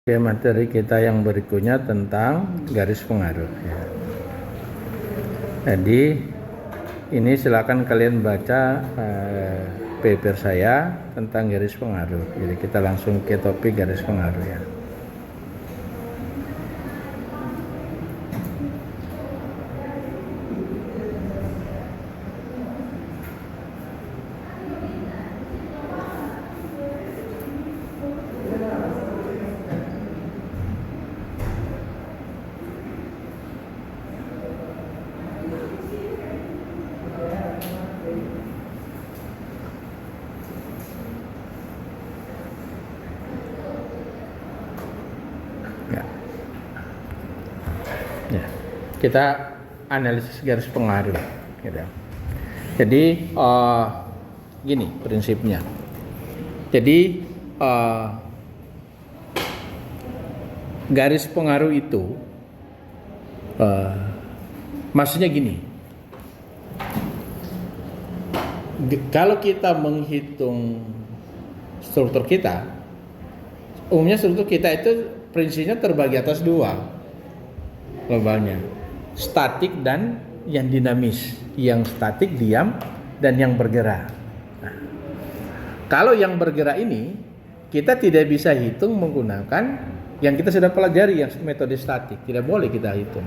Oke, materi kita yang berikutnya tentang garis pengaruh ya. Jadi ini silakan kalian baca paper saya tentang garis pengaruh. Jadi kita langsung ke topik garis pengaruh ya. Ya, kita analisis garis pengaruh gitu. Jadi gini prinsipnya. Jadi garis pengaruh itu maksudnya gini. Kalau kita menghitung struktur kita, umumnya struktur kita itu prinsipnya terbagi atas dua globalnya, statik dan yang dinamis. Yang statik diam dan yang bergerak. Nah, kalau yang bergerak ini kita tidak bisa hitung menggunakan yang kita sudah pelajari, yang metode statik. Tidak boleh kita hitung.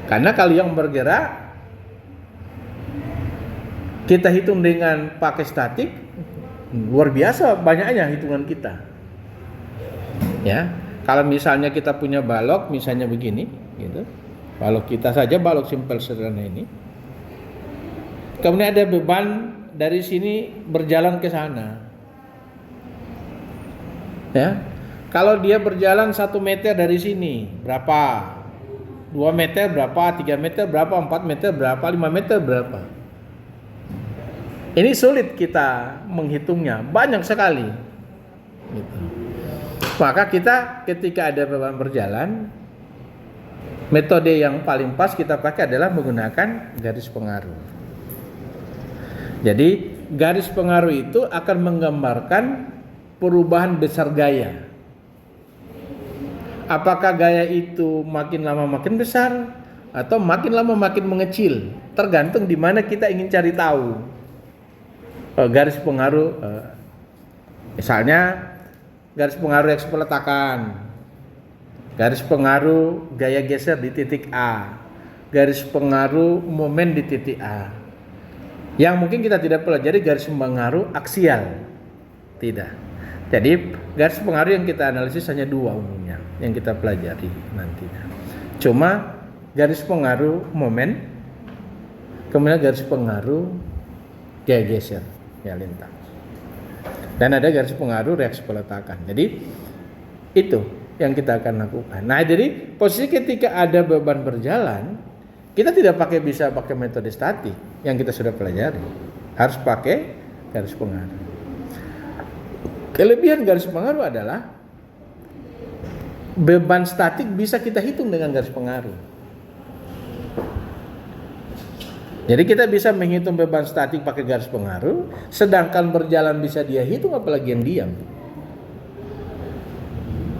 Karena kalau yang bergerak kita hitung dengan pakai statik, luar biasa banyaknya hitungan kita. Ya. Kalau misalnya kita punya balok, misalnya begini, gitu. Balok kita saja, balok simpel sederhana ini. Kemudian ada beban dari sini berjalan ke sana. Ya. Kalau dia berjalan 1 meter dari sini, berapa? 2 meter berapa? 3 meter berapa? 4 meter berapa? 5 meter berapa? Ini sulit kita menghitungnya, banyak sekali. Gitu. Maka kita ketika ada beban berjalan, metode yang paling pas kita pakai adalah menggunakan garis pengaruh. Jadi garis pengaruh itu akan menggambarkan perubahan besar gaya. Apakah gaya itu makin lama makin besar atau makin lama makin mengecil, tergantung di mana kita ingin cari tahu. Garis pengaruh, misalnya garis pengaruh X peletakan, garis pengaruh gaya geser di titik A, garis pengaruh momen di titik A. Yang mungkin kita tidak pelajari garis pengaruh aksial, tidak. Jadi garis pengaruh yang kita analisis hanya 2 umumnya yang kita pelajari nantinya. Cuma garis pengaruh momen, kemudian garis pengaruh gaya geser ya lintang. Dan ada garis pengaruh reaksi peletakan. Jadi itu yang kita akan lakukan. Nah, jadi posisi ketika ada beban berjalan, kita tidak bisa pakai metode statik yang kita sudah pelajari. Harus pakai garis pengaruh. Kelebihan garis pengaruh adalah beban statik bisa kita hitung dengan garis pengaruh. Jadi kita bisa menghitung beban statik pakai garis pengaruh, sedangkan berjalan bisa dia hitung, apalagi yang diam.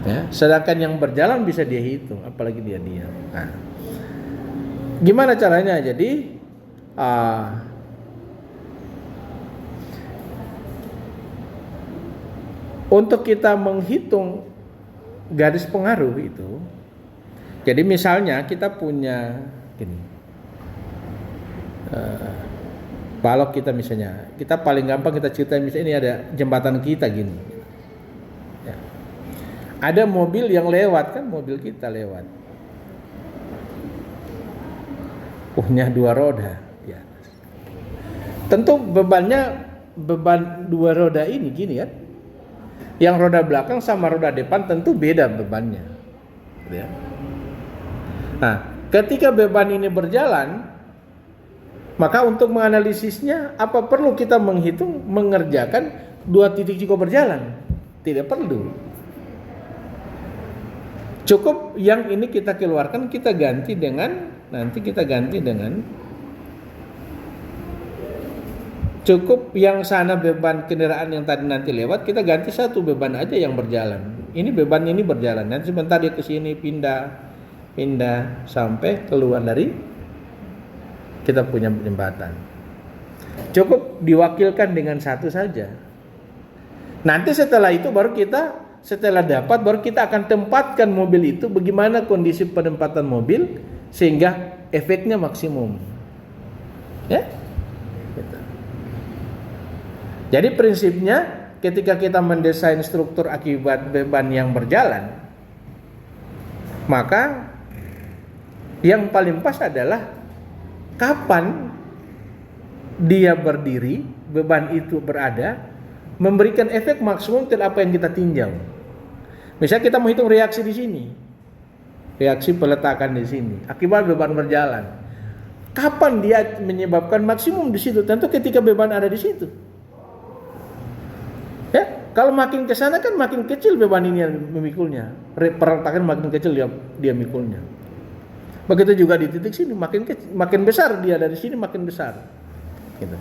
Ya, sedangkan yang berjalan bisa dia hitung, apalagi dia diam. Nah, gimana caranya? Jadi untuk kita menghitung garis pengaruh itu, jadi misalnya kita punya gini. Balok kita misalnya, kita paling gampang kita ceritain misalnya ini ada jembatan kita gini ya. Ada mobil yang lewat, kan mobil kita lewat, punya 2 roda ya. Tentu beban 2 roda ini gini kan, yang roda belakang sama roda depan tentu beda bebannya ya. Nah, ketika beban ini berjalan, maka untuk menganalisisnya apa perlu kita mengerjakan 2 titik juga berjalan? Tidak perlu. Cukup yang ini kita keluarkan, kita ganti dengan cukup yang sana beban kendaraan yang tadi nanti lewat, kita ganti 1 beban aja yang berjalan. Ini bebannya ini berjalan. Nanti sebentar dia ke sini pindah sampai keluar dari kita punya jembatan. Cukup diwakilkan dengan satu saja. Nanti setelah itu setelah dapat baru kita akan tempatkan mobil itu, bagaimana kondisi penempatan mobil sehingga efeknya maksimum. Ya? Gitu. Jadi prinsipnya ketika kita mendesain struktur akibat beban yang berjalan, maka yang paling pas adalah kapan dia berdiri, beban itu berada, memberikan efek maksimum terhadap apa yang kita tinjau. Misalnya kita menghitung reaksi di sini, reaksi peletakan di sini, akibat beban berjalan. Kapan dia menyebabkan maksimum di situ? Tentu ketika beban ada di situ. Ya, kalau makin ke sana kan makin kecil beban ini yang memikulnya, peletakan makin kecil dia mikulnya. Begitu juga di titik sini, makin besar dia dari sini makin besar. Gitu.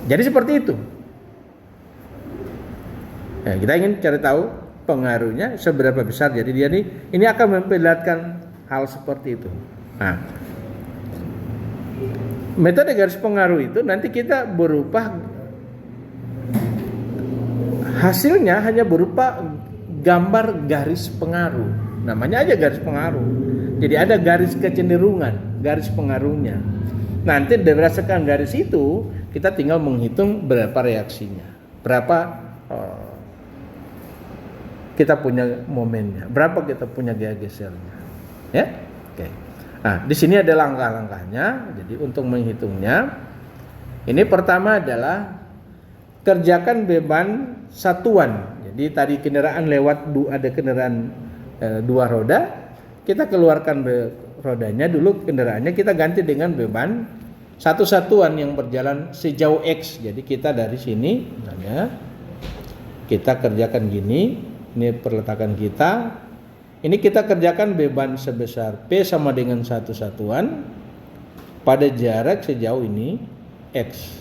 Jadi seperti itu. Nah, kita ingin cari tahu pengaruhnya seberapa besar. Jadi dia ini akan memperlihatkan hal seperti itu. Nah, metode garis pengaruh itu nanti kita berupa hasilnya hanya berupa gambar garis pengaruh. Namanya aja garis pengaruh. Jadi ada garis kecenderungan, garis pengaruhnya. Nanti berdasarkan garis itu kita tinggal menghitung berapa reaksinya, berapa kita punya momennya, berapa kita punya gaya gesernya, ya. Oke. Nah, di sini ada langkah-langkahnya. Jadi untuk menghitungnya, ini pertama adalah kerjakan beban satuan. Jadi tadi kendaraan lewat ada kendaraan dua roda, kita keluarkan rodanya dulu, kendaraannya kita ganti dengan beban satu satuan yang berjalan sejauh X. Jadi kita dari sini, misalnya kita kerjakan gini. Ini perletakan kita. Ini kita kerjakan beban sebesar P sama dengan satu satuan pada jarak sejauh ini X.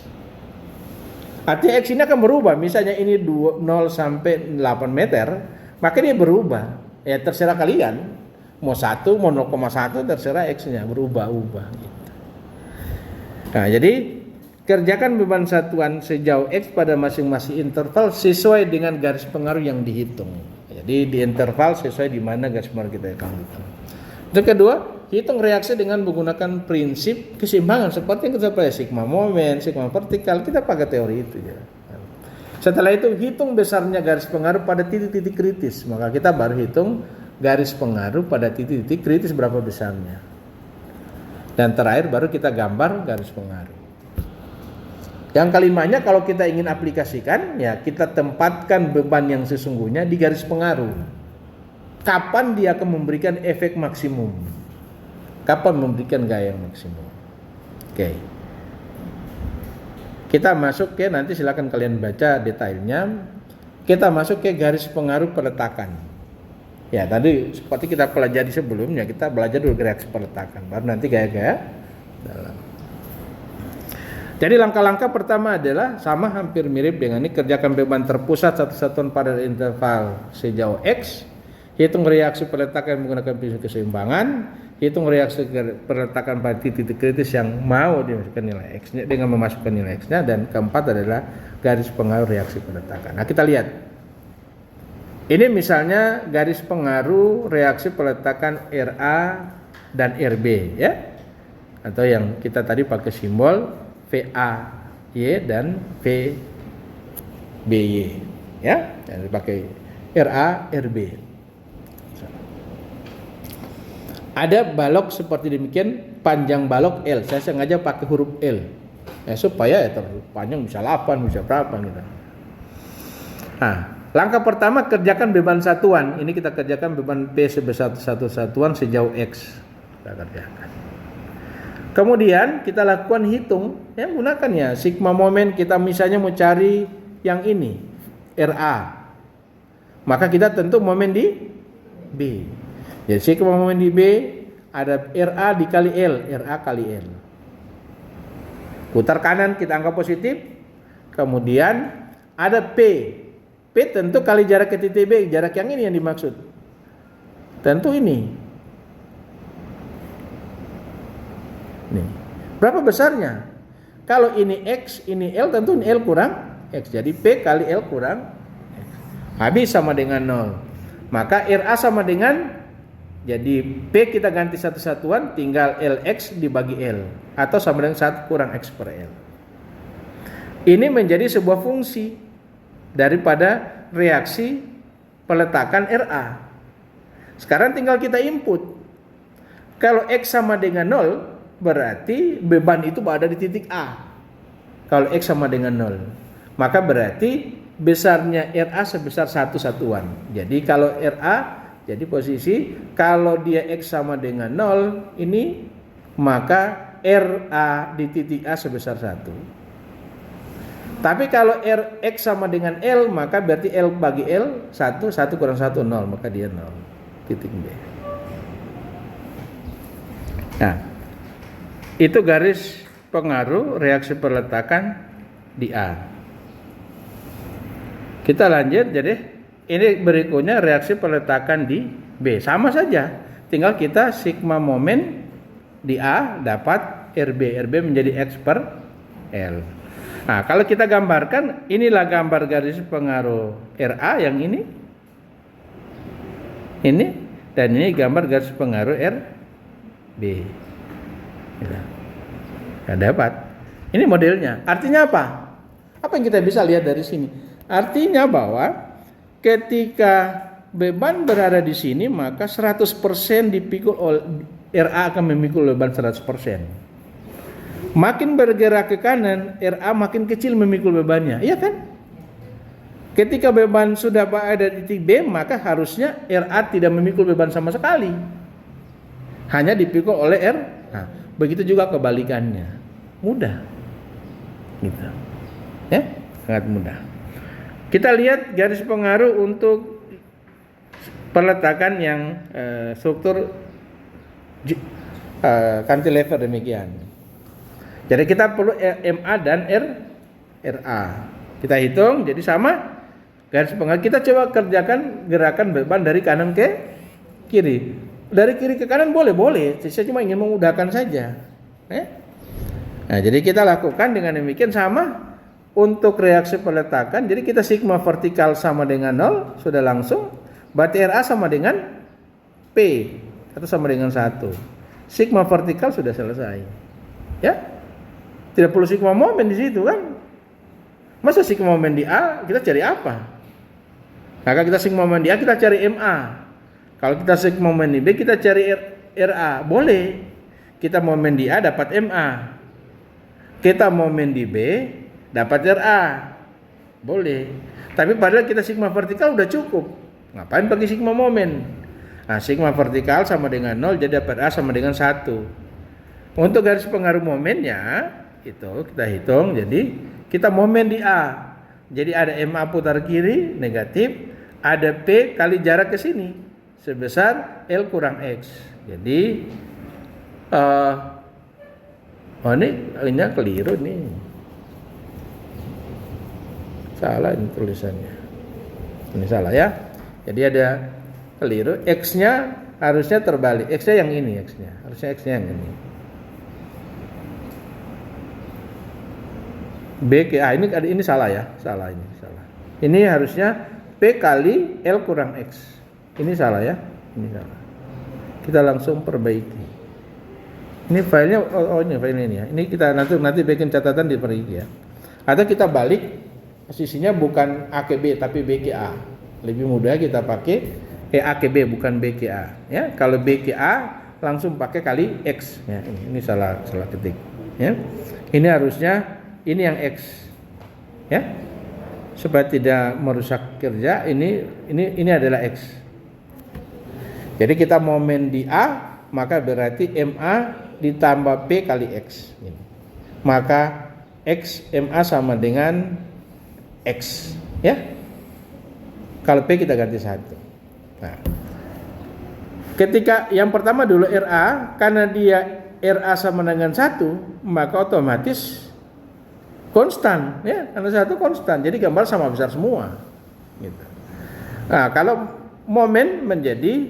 Artinya X ini akan berubah. Misalnya ini 0 sampai 8 meter, maka dia berubah. Ya terserah kalian. Mau 1, mau 0,1 terserah X-nya berubah-ubah. Nah, jadi kerjakan beban satuan sejauh X pada masing-masing interval sesuai dengan garis pengaruh yang dihitung. Jadi di interval sesuai di mana garis pengaruh kita akan hitung. Yang kedua, hitung reaksi dengan menggunakan prinsip keseimbangan seperti yang kita pakai sigma momen, sigma vertikal, kita pakai teori itu ya. Setelah itu hitung besarnya garis pengaruh pada titik-titik kritis, maka kita baru hitung garis pengaruh pada titik-titik kritis berapa besarnya. Dan terakhir baru kita gambar garis pengaruh. Yang kelimanya kalau kita ingin aplikasikan, ya kita tempatkan beban yang sesungguhnya di garis pengaruh. Kapan dia akan memberikan efek maksimum? Kapan memberikan gaya maksimum? Oke. Kita masuk ke, nanti silakan kalian baca detailnya. Kita masuk ke garis pengaruh peletakan. Ya tadi seperti kita pelajari sebelumnya, kita belajar dulu reaksi peletakan, baru nanti gaya-gaya dalam. Jadi langkah-langkah pertama adalah sama hampir mirip dengan ini, kerjakan beban terpusat satu satuan pada interval sejauh X, hitung reaksi peletakan menggunakan prinsip keseimbangan, hitung reaksi peletakan pada titik kritis yang mau dimasukkan nilai X-nya dengan memasukkan nilai X-nya, dan keempat adalah garis pengaruh reaksi peletakan. Nah, kita lihat. Ini misalnya garis pengaruh reaksi peletakan RA dan RB ya. Atau yang kita tadi pakai simbol VAY dan VBY ya, jadi pakai RA RB. Ada balok seperti demikian, panjang balok L. Saya sengaja pakai huruf L ya, supaya ya panjang bisa 8 bisa berapa gitu. Nah, langkah pertama kerjakan beban satuan. Ini kita kerjakan beban P sebesar satu satuan sejauh X. Kita kerjakan. Kemudian kita lakukan hitung, ya gunakan ya sigma momen. Kita misalnya mau cari yang ini RA, maka kita tentu momen di B. Jadi sigma momen di B ada RA dikali L, RA kali L. Putar kanan kita anggap positif. Kemudian ada P P tentu kali jarak ke titik B, jarak yang ini yang dimaksud. Tentu ini. Nih. Berapa besarnya? Kalau ini X, ini L, tentu ini L kurang X. Jadi P kali L kurang X. Habis sama dengan 0. Maka RA sama dengan, jadi P kita ganti satu satuan, tinggal LX dibagi L. Atau sama dengan 1 kurang X per L. Ini menjadi sebuah fungsi daripada reaksi peletakan RA. Sekarang tinggal kita input. Kalau X sama dengan 0, berarti beban itu berada di titik A. Kalau X sama dengan 0, maka berarti besarnya RA sebesar 1 satuan. Jadi kalau RA, jadi posisi kalau dia X sama dengan 0 ini, maka RA di titik A sebesar 1. Tapi kalau X sama dengan L, maka berarti L bagi L 1 kurang 1 0, maka dia 0 titik B. Nah, itu garis pengaruh reaksi peletakan di A. Kita lanjut, jadi ini berikutnya reaksi peletakan di B. Sama saja, tinggal kita sigma momen di A dapat RB menjadi X per L. Nah, kalau kita gambarkan, inilah gambar garis pengaruh RA yang ini, dan ini gambar garis pengaruh RB. Nah, dapat. Ini modelnya. Artinya apa? Apa yang kita bisa lihat dari sini? Artinya bahwa ketika beban berada di sini, maka 100% dipikul oleh RA akan memikul beban 100%. Makin bergerak ke kanan, RA makin kecil memikul bebannya, iya kan? Ketika beban sudah berada di titik B, maka harusnya RA tidak memikul beban sama sekali, hanya dipikul oleh R. Nah, begitu juga kebalikannya, mudah, gitu, ya, sangat mudah. Kita lihat garis pengaruh untuk peletakan yang struktur cantilever demikian. Jadi kita perlu MA dan RA. Kita hitung, jadi sama garis pengaruh. Kita coba kerjakan gerakan beban dari kanan ke kiri. Dari kiri ke kanan boleh. Saya cuma ingin memudahkan saja. Nah, jadi kita lakukan dengan demikian sama untuk reaksi peletakan. Jadi kita sigma vertikal sama dengan 0, sudah langsung. Berarti RA sama dengan P atau sama dengan 1. Sigma vertikal sudah selesai. Ya? Tidak perlu sigma momen di situ kan? Masa sigma momen di A kita cari apa? Maka kita sigma momen di A kita cari MA. Kalau kita sigma momen di B kita cari RA. Boleh. Kita momen di A dapat MA. Kita momen di B dapat RA. Boleh. Tapi padahal kita sigma vertikal udah cukup. Ngapain pakai sigma momen? Nah, sigma vertikal sama dengan 0, jadi dapat A sama dengan 1. Untuk garis pengaruh momennya itu kita hitung, jadi kita momen di A, jadi ada MA putar kiri negatif, ada P kali jarak ke sini sebesar L kurang X. Jadi ini keliru nih, salah ini tulisannya, ini salah ya. Jadi ada keliru, X-nya harusnya terbalik, X-nya yang ini, harusnya X-nya yang ini. B ke A ini salah ya, salah. Ini harusnya P kali L kurang X. Ini salah ya, ini salah. Kita langsung perbaiki. Ini filenya, ini filenya ini ya. Ini kita nanti bikin catatan di perbaiki ya. Atau kita balik posisinya bukan A ke B tapi B ke A. Lebih mudah kita pakai A ke B bukan B ke A. Ya, kalau B ke A langsung pakai kali X. Ya, ini salah ketik. Ya, ini harusnya ini yang X, ya, supaya tidak merusak kerja. Ini adalah X. Jadi kita momen di A, maka berarti MA ditambah P kali X. Maka X MA sama dengan X, ya. Kalau P kita ganti 1. Nah, ketika yang pertama dulu RA, karena dia RA sama dengan 1, maka otomatis konstan, ya, karena 1 konstan, jadi gambar sama besar semua. Gitu. Nah, kalau momen menjadi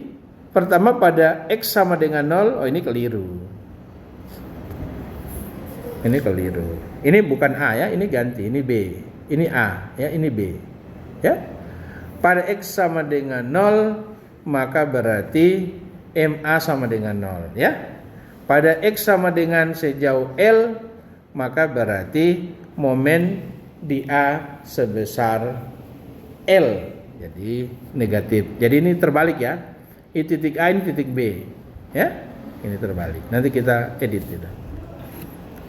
pertama pada X sama dengan 0, oh ini keliru. Ini keliru. Ini bukan A ya, ini ganti, ini B. Ini A ya, ini B. Ya. Pada X sama dengan 0, maka berarti MA sama dengan 0 ya. Pada X sama dengan sejauh L, maka berarti momen di A sebesar L. Jadi negatif. Jadi ini terbalik ya. Ini titik A, ini titik B. Ya. Ini terbalik. Nanti kita edit gitu.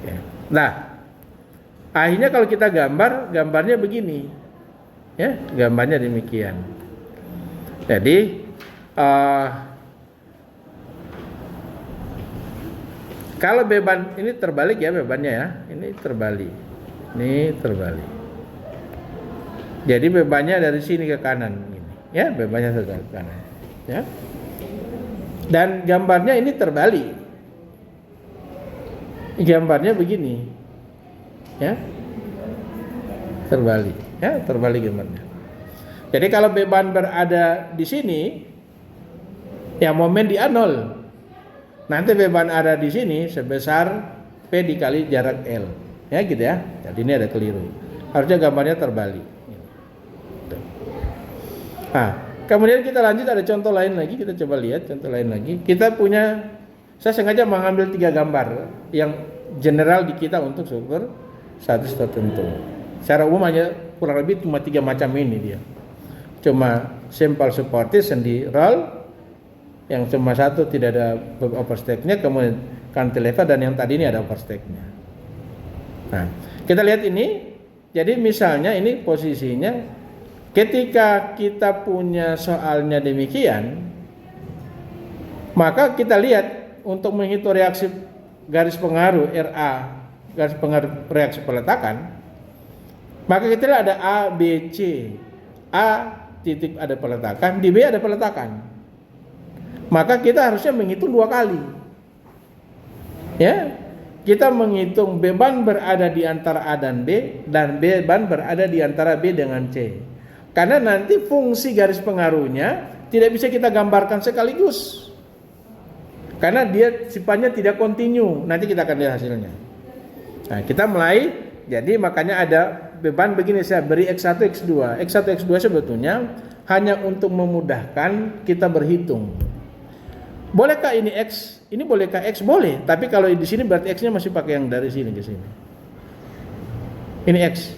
Ya. Nah, akhirnya kalau kita gambarnya begini. Ya, gambarnya demikian. Jadi kalau beban ini terbalik ya, bebannya ya. Ini terbalik. Ini terbalik. Jadi bebannya dari sini ke kanan ini. Ya, bebannya ke kanan. Ya. Dan gambarnya ini terbalik. Gambarnya begini. Ya. Terbalik. Ya, terbalik gambarnya. Jadi kalau beban berada di sini, ya momen di A0. Nanti beban ada di sini sebesar P dikali jarak L. Ya gitu ya. Jadi ini ada keliru. Harusnya gambarnya terbalik. Nah, kemudian kita lanjut, ada contoh lain lagi. Kita coba lihat contoh lain lagi. Kita punya, saya sengaja mengambil 3 gambar yang general di kita untuk sumber status tertentu. Secara umum hanya kurang lebih cuma 3 macam ini dia. Cuma simple supported, sendi roll, yang cuma satu tidak ada overstack-nya, kemudian cantilever, dan yang tadi ini ada overstack-nya. Nah, kita lihat ini. Jadi misalnya ini posisinya, ketika kita punya soalnya demikian, maka kita lihat untuk menghitung reaksi garis pengaruh RA, garis pengaruh reaksi peletakan, maka kita lihat ada A, B, C. A titik ada peletakan, di B ada peletakan. Maka kita harusnya menghitung 2 kali. Ya, kita menghitung beban berada di antara A dan B, dan beban berada di antara B dengan C. Karena nanti fungsi garis pengaruhnya tidak bisa kita gambarkan sekaligus. Karena dia sifatnya tidak kontinu. Nanti kita akan lihat hasilnya. Nah, kita mulai. Jadi makanya ada beban begini, saya beri X1, X2. X1, X2 sebetulnya hanya untuk memudahkan kita berhitung. Bolehkah ini X? Ini bolehkah X? Boleh. Tapi kalau di sini berarti X-nya masih pakai yang dari sini ke sini. Ini X.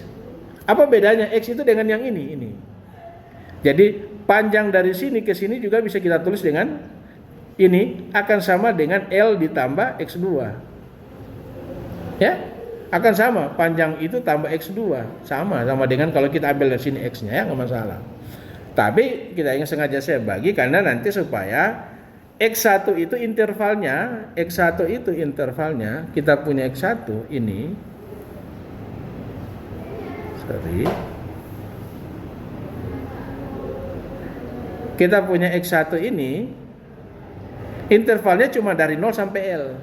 Apa bedanya X itu dengan yang ini? Jadi panjang dari sini ke sini juga bisa kita tulis dengan ini akan sama dengan L ditambah X2. Ya, akan sama, panjang itu tambah X2. Sama dengan kalau kita ambil dari sini X-nya, ya nggak masalah. Tapi kita ingin sengaja saya bagi karena nanti supaya X1 itu intervalnya, kita punya X1 ini. Kita punya X1 ini intervalnya cuma dari 0 sampai L.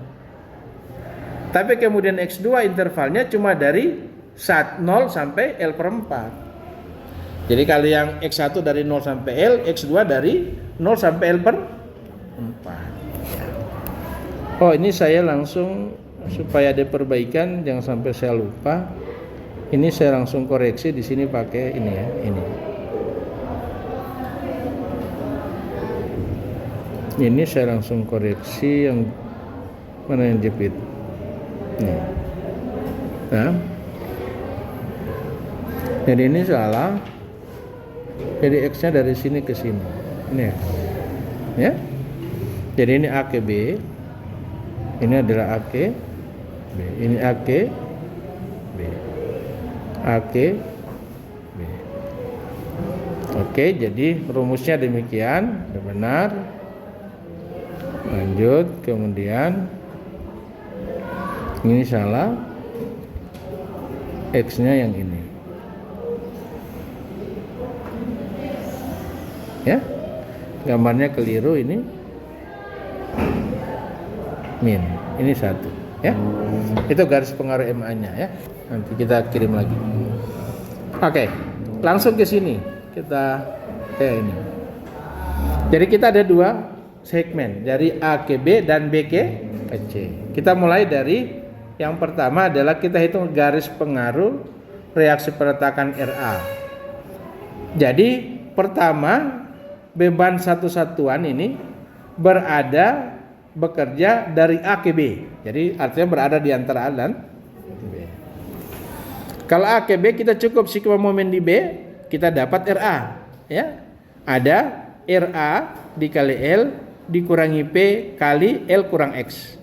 Tapi kemudian X2 intervalnya cuma dari 0 sampai L per 4. Jadi kalau yang X1 dari 0 sampai L, X2 dari 0 sampai L per 4. Oh, ini saya langsung supaya ada perbaikan, jangan sampai saya lupa. Ini saya langsung koreksi di sini pakai ini ya, ini. Ini saya langsung koreksi yang mana yang jepit. Nih. Nah. Jadi ini salah. Jadi X-nya dari sini ke sini. Ini ya. Ya. Jadi ini A ke B. Ini adalah A ke B. Ini A ke B. A ke B. Oke, jadi rumusnya demikian, benar. Lanjut, kemudian ini salah, X-nya yang ini. Ya, gambarnya keliru ini. Min, ini 1. Ya, itu garis pengaruh MA-nya ya. Nanti kita kirim lagi. Oke, langsung ke sini. kita ini. Jadi kita ada dua segmen, dari A ke B dan B ke C. Kita mulai dari yang pertama adalah kita hitung garis pengaruh reaksi peletakan RA. Jadi pertama, beban satu satuan ini bekerja dari A ke B. Jadi artinya berada di antara A dan B. Kalau A ke B kita cukup sigma momen di B, kita dapat RA, ya. Ada RA dikali L dikurangi P kali L kurang X.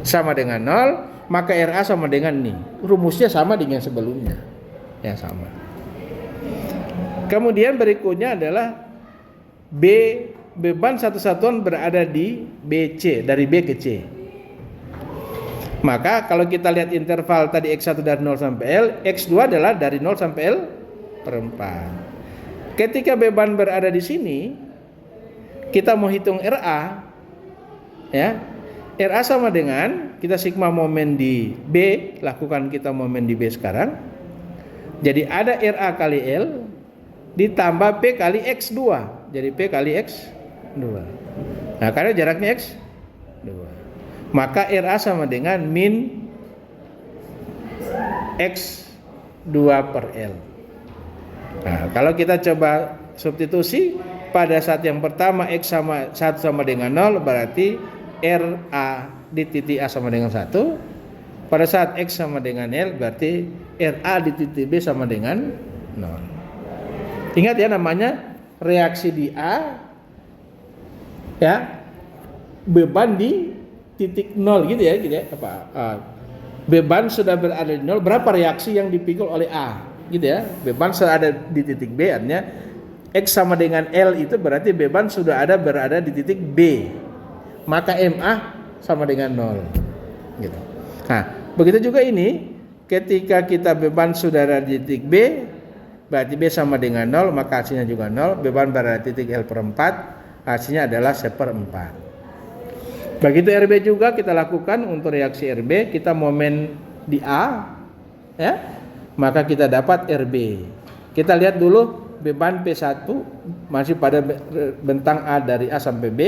Sama dengan 0, maka RA sama dengan ini. Rumusnya sama dengan sebelumnya. Ya, sama. Kemudian berikutnya adalah beban satu satuan berada di BC, dari B ke C. Maka kalau kita lihat interval tadi X1 dari 0 sampai L, X2 adalah dari 0 sampai L per 4. Ketika beban berada di sini, kita mau hitung RA, ya. RA sama dengan kita sigma momen di B, lakukan kita momen di B sekarang. Jadi ada RA kali L ditambah P kali X2. Jadi P kali X2. Nah, karena jaraknya X2. Maka RA sama dengan min X2 per L. Nah, kalau kita coba substitusi pada saat yang pertama X sama 1 sama dengan 0, berarti RA di titik A sama dengan 1. Pada saat X sama dengan L, berarti RA di titik B sama dengan 0. Ingat ya, namanya reaksi di A, ya, beban di titik 0 gitu ya, beban sudah berada di 0, berapa reaksi yang dipikul oleh A, gitu ya. Beban sudah ada di titik B, artinya X sama dengan L itu berarti beban sudah berada di titik B. Maka MA sama dengan 0, gitu. Nah, begitu juga ini, ketika kita beban sudah ada di titik B, berarti B sama dengan 0, maka hasilnya juga 0. Beban berada di titik L per 4, hasilnya adalah 1/4. Begitu RB juga kita lakukan untuk reaksi RB, kita momen di A, ya, maka kita dapat RB. Kita lihat dulu beban P1 masih pada bentang A dari A sampai B,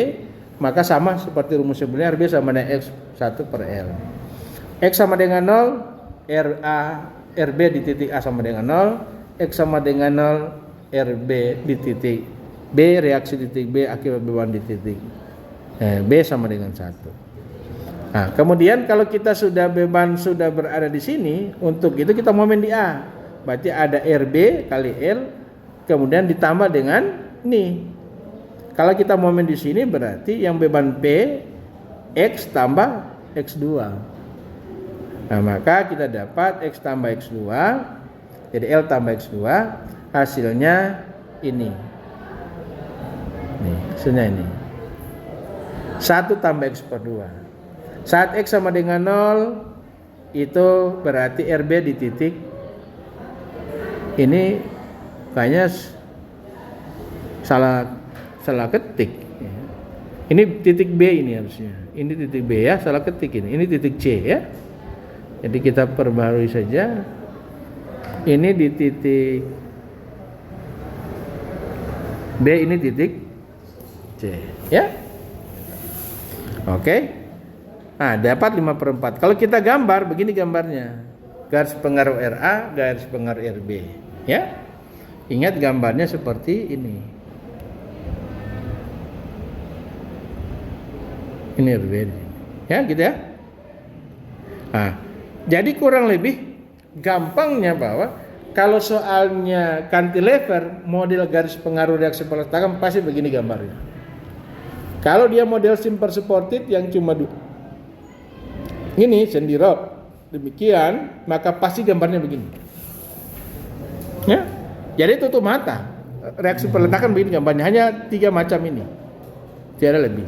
maka sama seperti rumus sebelumnya, RB sama dengan X1 per L. X sama dengan 0, RB di titik A sama dengan 0, X sama dengan 0, RB di titik B, reaksi di titik B akibat beban di titik B sama dengan 1. Nah, kemudian kalau kita sudah beban sudah berada di sini, untuk itu kita momen di A. Berarti ada RB kali L, kemudian ditambah dengan ini. Kalau kita momen di sini berarti yang beban P X tambah X2. Nah, maka kita dapat X tambah X2, jadi L tambah X2, hasilnya ini. Nih, hasilnya ini. 1 tambah X per 2. Saat X sama dengan 0, itu berarti RB di titik ini kayaknya salah ketik. Ini titik B ini harusnya. Ini titik B ya, salah ketik ini. Ini titik C ya. Jadi kita perbarui saja. Ini di titik B, ini titik C ya. Oke. Nah, dapat 5/4. Kalau kita gambar, begini gambarnya. Garis pengaruh RA, garis pengaruh RB ya. Ingat gambarnya seperti ini. Ini RB ya, gitu ya. Nah, jadi kurang lebih gampangnya bahwa kalau soalnya cantilever model garis pengaruh reaksi peletakan pasti begini gambarnya. Kalau dia model simper supported yang cuma ini sendirok demikian, maka pasti gambarnya begini. Ya, jadi tutup mata. Reaksi peletakan begini gambarnya, hanya 3 macam ini, tidak lebih.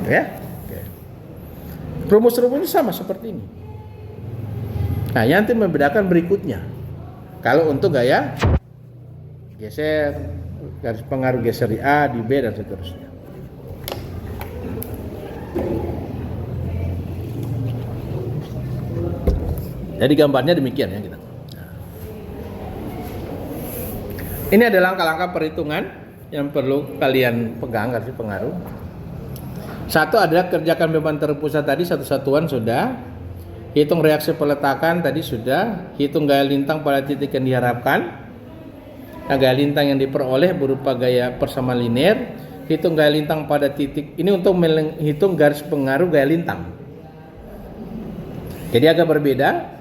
Ya, rumus-rumusnya sama seperti ini. Nah, yang nanti membedakan berikutnya. Kalau untuk gaya geser, garis pengaruh geser di A, di B dan seterusnya. Jadi gambarnya demikian ya kita. Ini adalah langkah-langkah perhitungan yang perlu kalian pegang garis pengaruh. Satu adalah kerjakan beban terpusat tadi satu satuan sudah. Hitung reaksi peletakan tadi sudah. Hitung gaya lintang pada titik yang diharapkan. Nah, gaya lintang yang diperoleh berupa gaya persamaan linear. Hitung gaya lintang pada titik. Ini untuk menghitung garis pengaruh gaya lintang. Jadi agak berbeda.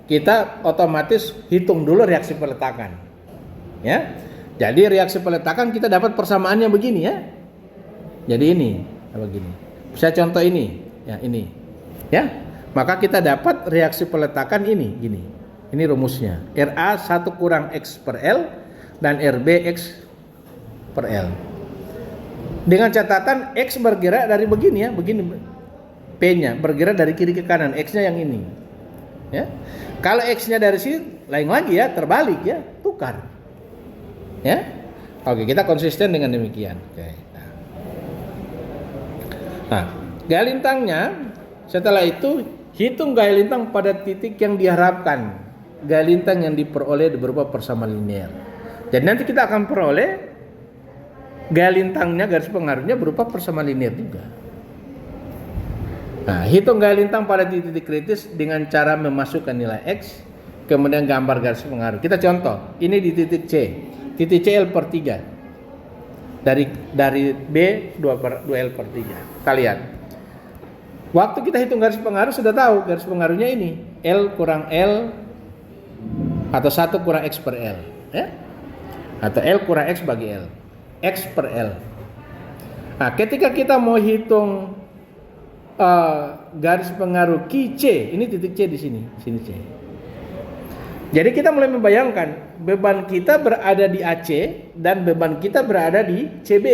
Kita otomatis hitung dulu reaksi peletakan. Ya. Jadi reaksi peletakan kita dapat persamaannya begini ya. Jadi ini begini. Saya contoh ini, ya ini. Ya. Maka kita dapat reaksi peletakan ini gini. Ini rumusnya. RA 1 kurang X per L dan RB X per L. Dengan catatan X bergerak dari begini ya, begini P-nya bergerak dari kiri ke kanan, X-nya yang ini. Ya. Kalau X-nya dari sini lain lagi ya, terbalik ya, tukar. Ya. Oke, kita konsisten dengan demikian. Oke. Nah, gaya lintangnya setelah itu hitung gaya lintang pada titik yang diharapkan. Gaya lintang yang diperoleh berupa persamaan linear. Jadi nanti kita akan peroleh gaya lintangnya, garis pengaruhnya berupa persamaan linear juga. Nah, hitung gaya lintang pada titik kritis dengan cara memasukkan nilai X, kemudian gambar garis pengaruh. Kita contoh, ini di titik C. Titik C L per 3. Dari B 2L per 3. Kita lihat. Waktu kita hitung garis pengaruh sudah tahu garis pengaruhnya ini. L kurang L atau 1 kurang X per L. Ya? Atau L kurang X bagi L. X per L. Nah, ketika kita mau hitung garis pengaruh Q C, ini titik C di sini C. Jadi kita mulai membayangkan beban kita berada di AC dan beban kita berada di CB.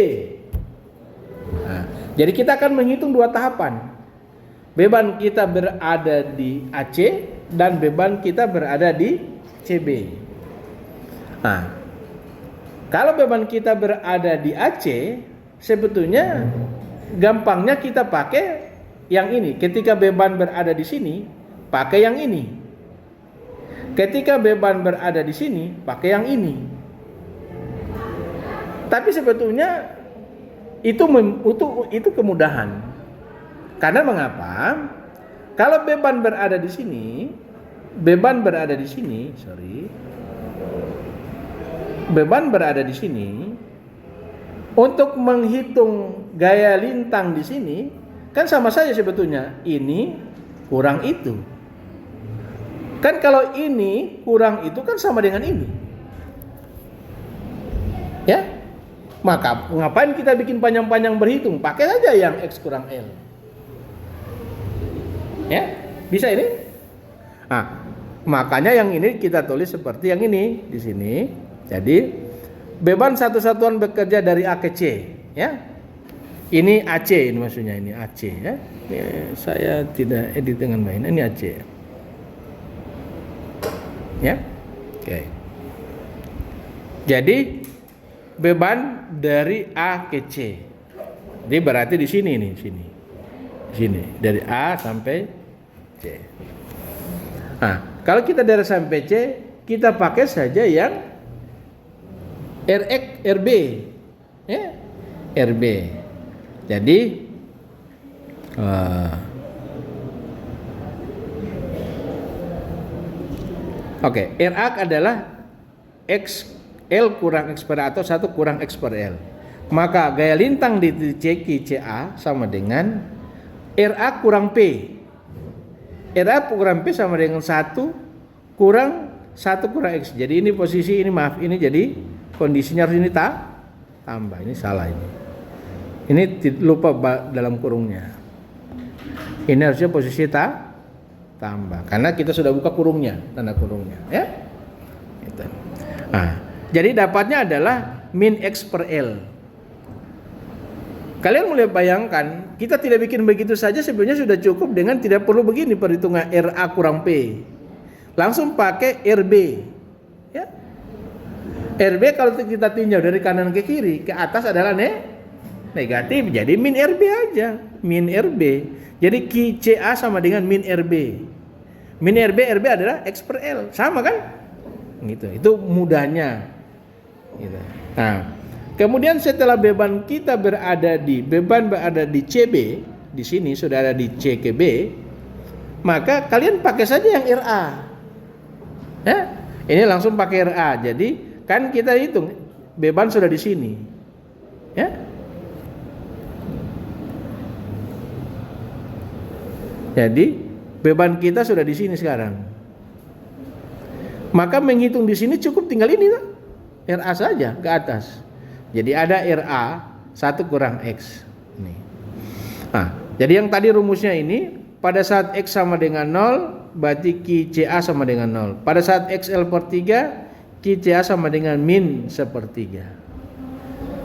Nah, jadi kita akan menghitung dua tahapan. Beban kita berada di AC dan beban kita berada di CB. Nah, kalau beban kita berada di AC, sebetulnya gampangnya kita pakai yang ini. Ketika beban berada di sini, pakai yang ini. Ketika beban berada di sini, pakai yang ini. Tapi sebetulnya itu kemudahan. Karena mengapa? Kalau beban berada di sini, beban berada di sini, untuk menghitung gaya lintang di sini, kan sama saja sebetulnya. Ini kurang itu. Kan kalau ini kurang itu kan sama dengan ini. Ya? Maka ngapain kita bikin panjang-panjang berhitung? Pakai saja yang X kurang L. Ya? Bisa ini? Nah, makanya yang ini kita tulis seperti yang ini di sini. Jadi beban satu satuan bekerja dari A ke C, ya. Ini AC, ini maksudnya ini AC, ya. Saya tidak edit dengan baik. Ini AC. Ya. Oke. Jadi beban dari A ke C. Jadi berarti di sini nih, sini dari A sampai C. Nah, kalau kita dari sampai C, kita pakai saja yang RB, ya, RB. Jadi RA adalah X L kurang X per A atau 1 kurang X per L. Maka gaya lintang di titik CA sama dengan RA kurang P. RA kurang P sama dengan 1 kurang X. Jadi ini posisi ini, maaf, ini jadi kondisinya harus ini tambah. Ini salah ini. Ini lupa dalam kurungnya. Ini harusnya posisi tambah. Karena kita sudah buka kurungnya, tanda kurungnya, ya. Gitu. Nah, jadi dapatnya adalah min X per L. Kalian mulai bayangkan, kita tidak bikin begitu saja sebenarnya sudah cukup dengan tidak perlu begini perhitungan RA kurang P. Langsung pakai RB. Ya. RB kalau kita tinjau dari kanan ke kiri, ke atas adalah negatif, jadi min RB aja, min RB. Jadi QCA sama dengan min RB. Min RB adalah X per L, sama kan? Gitu. Itu mudahnya. Gitu. Nah, kemudian setelah beban berada di CB, di sini sudah ada di C ke B, maka kalian pakai saja yang RA. Ya, ini langsung pakai RA. Jadi kan kita hitung beban sudah di sini. Ya. Jadi beban kita sudah di sini sekarang. Maka menghitung di sini cukup tinggal ini tuh. RA saja ke atas. Jadi ada RA 1 kurang X. Nih. Nah, jadi yang tadi rumusnya ini pada saat X sama dengan 0 berarti QCA sama dengan 0. Pada saat XL per 3 QCA sama dengan min sepertiga.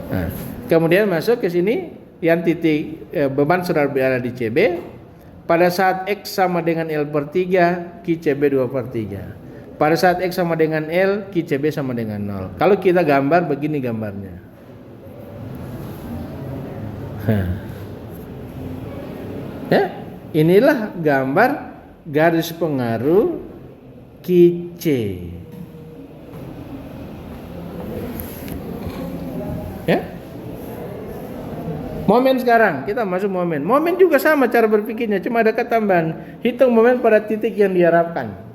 Nah, kemudian masuk ke sini yang titik beban sudah berada di CB. Pada saat X sama dengan L per 3 QCB 2 per 3. Pada saat X sama dengan L, QCB sama dengan 0. Kalau kita gambar begini gambarnya. Ya, inilah gambar garis pengaruh QC. Ya. Momen sekarang, kita masuk momen. Momen juga sama cara berpikirnya, cuma ada ketambahan. Hitung momen pada titik yang diharapkan.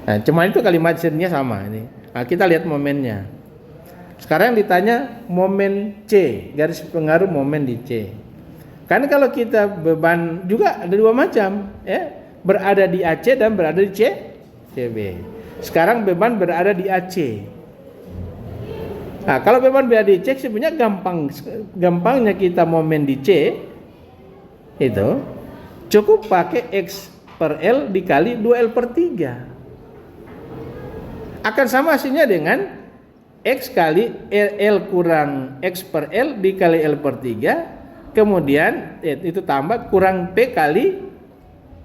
Nah, cuma itu kalimat sininya sama ini. Nah, kita lihat momennya. Sekarang ditanya momen C, garis pengaruh momen di C. Karena kalau kita beban juga ada dua macam, ya, berada di AC dan berada di CB. Sekarang beban berada di AC. Nah, kalau beban berada di C sebenarnya gampangnya kita momen di C itu cukup pakai X per L dikali 2L per 3. Akan sama hasilnya dengan X kali L kurang X per L dikali L per 3, kemudian itu tambah kurang P kali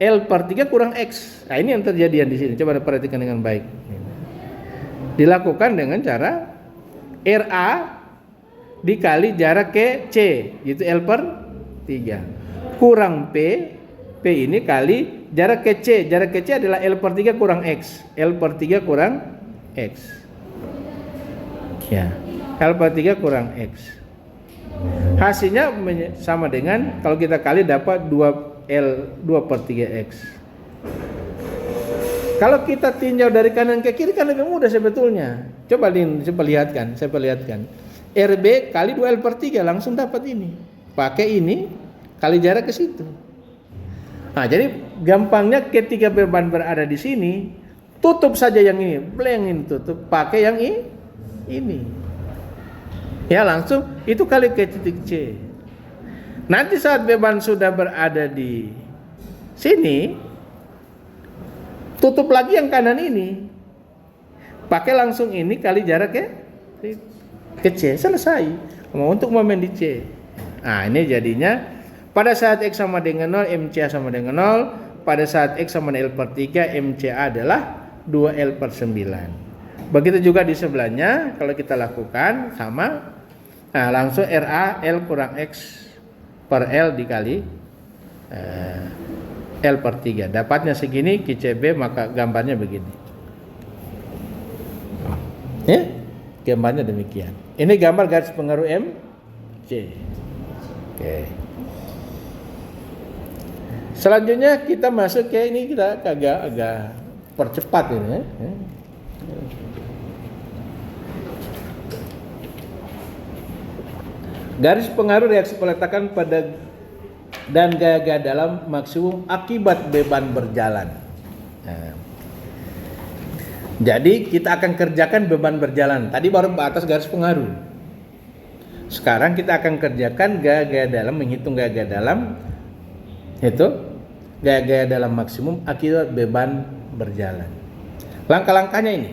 L per 3 kurang X. Nah, ini yang terjadi di sini. Coba perhatikan dengan baik. Dilakukan dengan cara RA dikali jarak ke C, yaitu L per 3. Kurang P ini kali jarak ke C. Jarak ke C adalah L per 3 kurang X. L per 3 kurang X. Ya, L per 3 kurang X. Hasilnya sama dengan kalau kita kali dapat 2 per 3X. Kalau kita tinjau dari kanan ke kiri kan lebih mudah sebetulnya. Coba lihatkan, saya perlihatkan. RB kali 2L per 3 langsung dapat ini. Pakai ini kali jarak ke situ. Nah, jadi gampangnya ketika beban berada di sini, tutup saja yang ini, blengin tutup, pakai yang ini. Ya, langsung itu kali ke titik C. Nanti saat beban sudah berada di sini, tutup lagi yang kanan ini. Pakai langsung ini kali jarak ke C, selesai. Untuk momen di C. Nah, ini jadinya pada saat X sama dengan 0, MCA sama dengan 0. Pada saat X sama dengan L per 3, MCA adalah 2L per 9. Begitu juga di sebelahnya, kalau kita lakukan sama, nah langsung RA L kurang X per L dikali L per 3. Dapatnya segini, QCB, maka gambarnya begini. Ya, gambarnya demikian. Ini gambar garis pengaruh MC. Oke. Selanjutnya kita masuk ke ini, kita agak percepat ini ya. Garis pengaruh reaksi peletakan pada dan gaya dalam maksimum akibat beban berjalan. Nah, jadi kita akan kerjakan beban berjalan. Tadi baru batas garis pengaruh. Sekarang kita akan kerjakan gaya dalam, menghitung gaya dalam itu gaya dalam maksimum akibat beban berjalan. Langkah-langkahnya ini.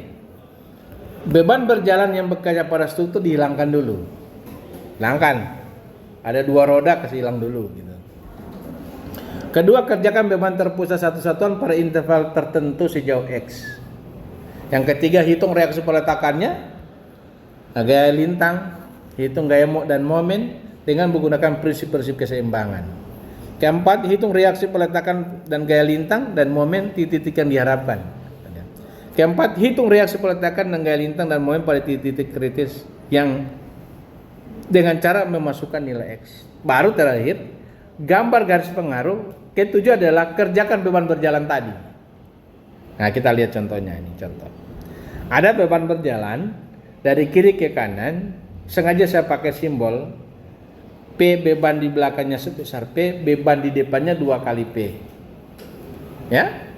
Beban berjalan yang bekerja pada struktur dihilangkan dulu. Hilangkan. Ada 2 roda kasih hilang dulu gitu. Kedua, kerjakan beban terpusat satu satuan pada interval tertentu sejauh X. Yang ketiga, hitung reaksi peletakannya, gaya lintang, hitung gaya dan momen dengan menggunakan prinsip-prinsip keseimbangan. Keempat, hitung reaksi peletakan dan gaya lintang dan momen titik-titik yang diharapkan. Keempat, hitung reaksi peletakan dan gaya lintang dan momen pada titik-titik kritis yang dengan cara memasukkan nilai X. Baru terakhir, gambar garis pengaruh. Ketujuh adalah kerjakan beban berjalan tadi. Nah, kita lihat contohnya ini, contoh. Ada beban berjalan dari kiri ke kanan, sengaja saya pakai simbol P, beban di belakangnya sebesar P, beban di depannya 2 kali P. Ya.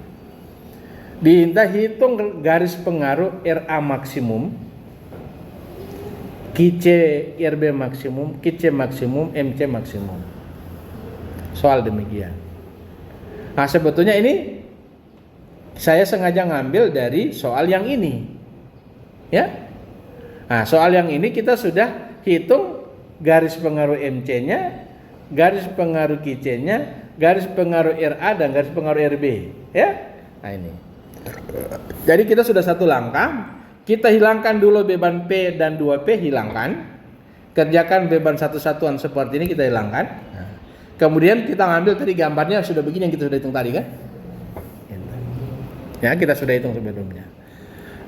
Diminta hitung garis pengaruh RA maksimum, QC RB maksimum, QC maksimum, MC maksimum. Soal demikian. Nah, sebetulnya ini saya sengaja ngambil dari soal yang ini. Ya. Nah, soal yang ini kita sudah hitung garis pengaruh MC-nya, garis pengaruh QC-nya, garis pengaruh RA dan garis pengaruh RB. Ya. Nah, ini. Jadi kita sudah satu langkah, kita hilangkan dulu beban P dan 2P, hilangkan. Kerjakan beban satu-satuan seperti ini, kita hilangkan. Nah, kemudian kita ngambil tadi gambarnya sudah begini yang kita sudah hitung tadi kan? Ya, kita sudah hitung sebelumnya.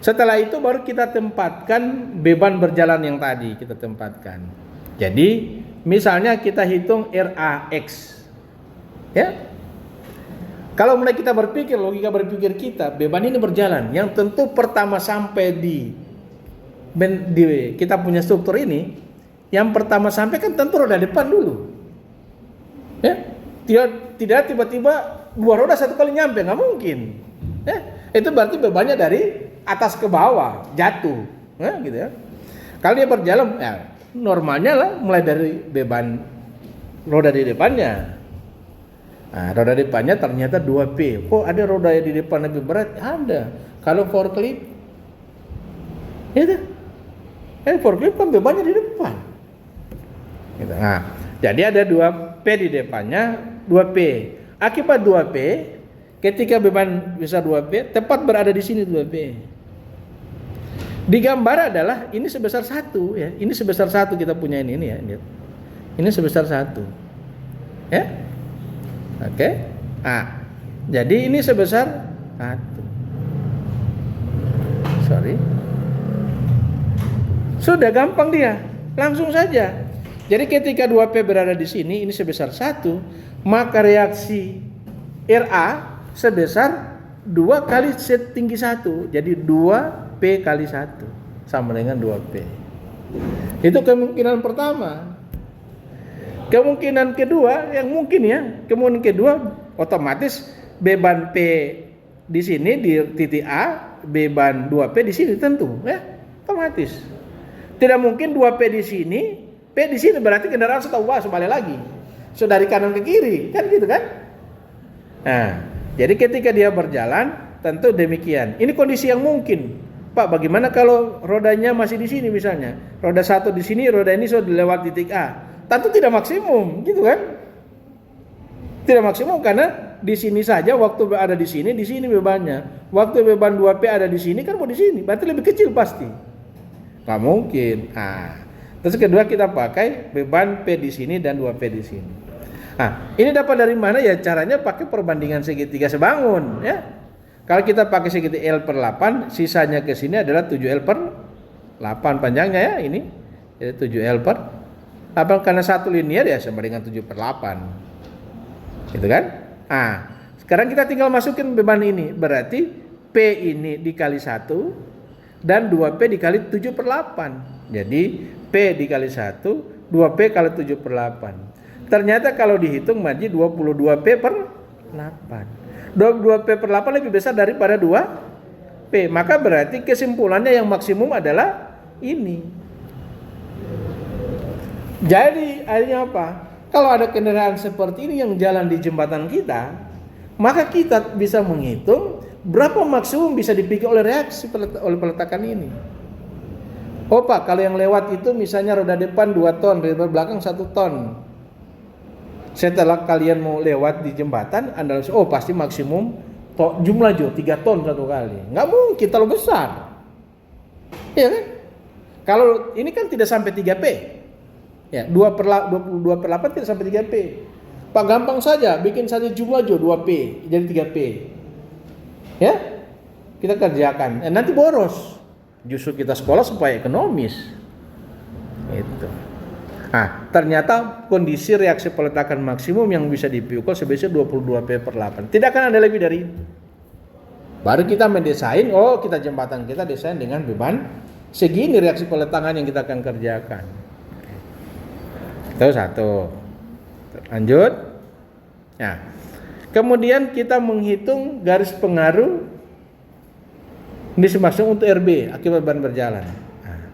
Setelah itu baru kita tempatkan beban berjalan yang tadi, kita tempatkan. Jadi misalnya kita hitung RAX. Ya. Kalau mulai kita berpikir, logika berpikir kita, beban ini berjalan, yang tentu pertama sampai di kita punya struktur ini, yang pertama sampai kan tentu roda depan dulu. Ya, tidak tiba-tiba 2 roda satu kali nyampe, nggak mungkin. Ya, itu berarti bebannya dari atas ke bawah, jatuh, ya, gitu ya. Kalau dia berjalan, ya, normalnya lah mulai dari beban roda di depannya. Nah, roda depannya ternyata 2P. Kok ada roda yang di depan lebih berat? Ada. Kalau forklift, itu, forklift kan bebannya di depan. Gitu. Nah, jadi ada 2P di depannya, 2P. Akibat 2P, ketika beban besar 2P, tepat berada di sini 2P. Di gambar adalah ini sebesar 1 ya. Ini sebesar 1 kita punya ini ya. Ini sebesar 1. Ya. Oke. Nah, jadi ini sebesar 1. Sorry. Sudah gampang dia. Langsung saja. Jadi ketika 2P berada di sini, ini sebesar 1, maka reaksi RA sebesar 2 kali setinggi 1. Jadi 2P kali 1 sama dengan 2P. Itu kemungkinan pertama. Kemungkinan kedua yang mungkin ya, kemungkinan kedua otomatis beban P di sini di titik A, beban 2P di sini tentu ya, otomatis. Tidak mungkin 2P di sini, P di sini berarti kendaraan sudah sebalik lagi. Sudah dari kanan ke kiri, kan gitu kan? Nah, jadi ketika dia berjalan tentu demikian. Ini kondisi yang mungkin. Pak, bagaimana kalau rodanya masih di sini misalnya? Roda 1 di sini, roda ini sudah lewat titik A. Tentu tidak maksimum, gitu kan? Tidak maksimum karena di sini saja waktu ada di sini bebannya. Waktu beban 2P ada di sini kan mau di sini, berarti lebih kecil pasti. Nggak mungkin. Nah, terus kedua kita pakai beban P di sini dan 2P di sini. Nah, ini dapat dari mana ya? Caranya pakai perbandingan segitiga sebangun, ya. Kalau kita pakai segitiga L per 8, sisanya ke sini adalah 7L per 8 panjangnya ya ini. Jadi 7L per 8 karena satu linear ya sama dengan 7 per 8. Gitu kan? Ah, sekarang kita tinggal masukin beban ini. Berarti P ini dikali 1 dan 2P dikali 7 per 8. Jadi P dikali 1, 2P kali 7 per 8. Ternyata kalau dihitung Maji 22P per 8. 22P per 8 lebih besar daripada 2P. Maka berarti kesimpulannya yang maksimum adalah ini. Jadi akhirnya apa? Kalau ada kendaraan seperti ini yang jalan di jembatan kita, maka kita bisa menghitung berapa maksimum bisa dipikir oleh reaksi oleh peletakan ini. Oh Pak, kalau yang lewat itu misalnya roda depan 2 ton, roda belakang 1 ton. Setelah kalian mau lewat di jembatan, Anda oh pasti maksimum jumlah 3 ton satu kali. Nggak mungkin terlalu besar. Iya kan? Kalau ini kan tidak sampai 3P. Ya, 22 per 8 tidak sampai 3P. Pak, gampang saja, bikin saja jumlah 2P jadi 3P. Ya. kita kerjakan. Nanti boros. Justru kita sekolah supaya ekonomis. Itu. Nah, ternyata kondisi reaksi peletakan maksimum yang bisa dipikul sebesar 22P/8. Tidak akan ada lebih dari itu. Baru kita mendesain, kita jembatan kita desain dengan beban segini reaksi peletakan yang kita akan kerjakan. Itu satu. Lanjut. Nah, kemudian kita menghitung garis pengaruh ini semasuk untuk RB akibat beban berjalan. Nah,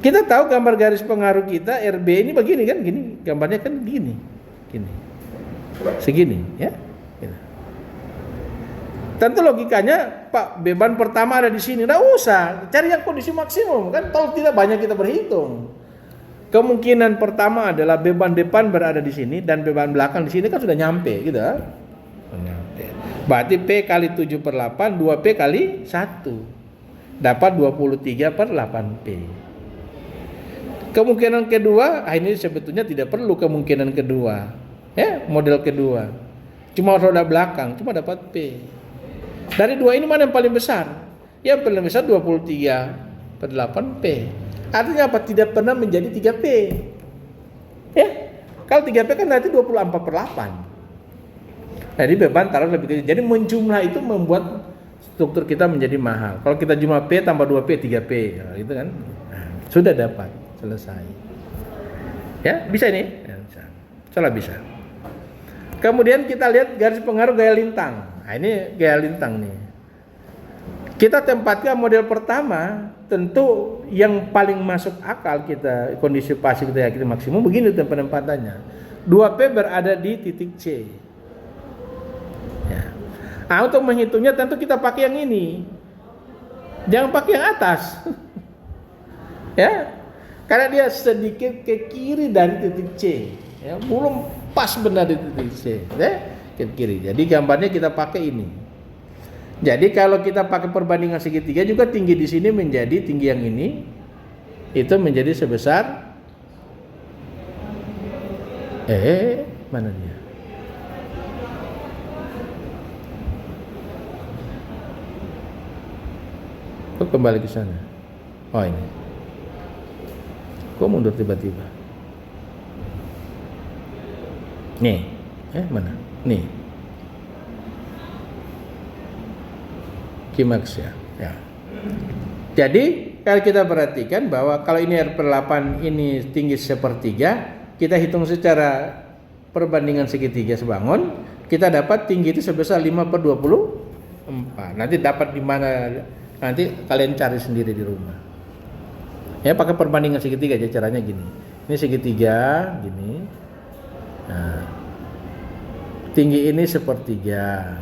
kita tahu gambar garis pengaruh kita RB ini begini kan, gini gambarnya kan gini, segini ya. Tentu logikanya, Pak, beban pertama ada di sini. Nggak usah, cari yang kondisi maksimum kan. Kalau tidak banyak kita berhitung. Kemungkinan pertama adalah beban depan berada di sini dan beban belakang di sini kan sudah nyampe, gitu. Nyampe. Berarti P kali 7/8, 2P kali 1. Dapat 23/8P. Kemungkinan kedua, ini sebetulnya tidak perlu kemungkinan kedua. Ya, model kedua. Cuma roda belakang, cuma dapat P. Dari dua ini mana yang paling besar? Yang paling besar 23/8P. Artinya apa? Tidak pernah menjadi 3P. Ya. Kalau 3P kan nanti 24/8. Jadi beban taruh lebih kecil. Jadi menjumlah itu membuat struktur kita menjadi mahal. Kalau kita jumlah P tambah 2P 3P, nah, itu kan. Nah, sudah dapat, selesai. Ya, bisa ini? Ya, bisa. Salah bisa. Kemudian kita lihat garis pengaruh gaya lintang. Nah, ini gaya lintang nih. Kita tempatkan model pertama, tentu yang paling masuk akal kita kondisi pasti kita yakini maksimum begini penempatannya. 2P berada di titik C. Ya. Nah, untuk menghitungnya tentu kita pakai yang ini. Jangan pakai yang atas. Ya. Karena dia sedikit ke kiri dari titik C. Ya, belum pas benar di titik C. Ya, ke kiri. Jadi gambarnya kita pakai ini. Jadi kalau kita pakai perbandingan segitiga juga tinggi di sini menjadi tinggi yang ini itu menjadi sebesar mana dia? Kok kembali ke sana? Oh ini. Kok mundur tiba-tiba? Nih, mana? Nih. Kimaks ya. Jadi kalau kita perhatikan bahwa kalau ini R/8 ini tinggi sepertiga, kita hitung secara perbandingan segitiga sebangun, kita dapat tinggi itu sebesar 5/24. Nanti dapat di mana? Nanti kalian cari sendiri di rumah. Ya pakai perbandingan segitiga aja caranya gini. Ini segitiga gini. Nah, tinggi ini sepertiga.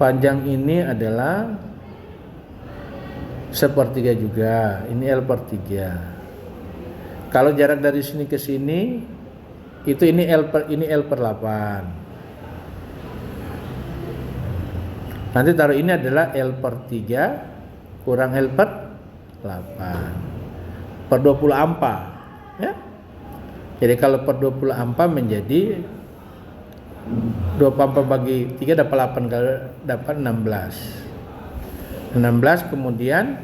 Panjang ini adalah sepertiga juga. Ini L/3. Kalau jarak dari sini ke sini itu ini L/8. Nanti taruh ini adalah L/3 kurang L/8 per 20 ampa. Ya. Jadi kalau per 20 ampa menjadi 20 ampa bagi 3 dapat 8 kali dapat 16. 16 kemudian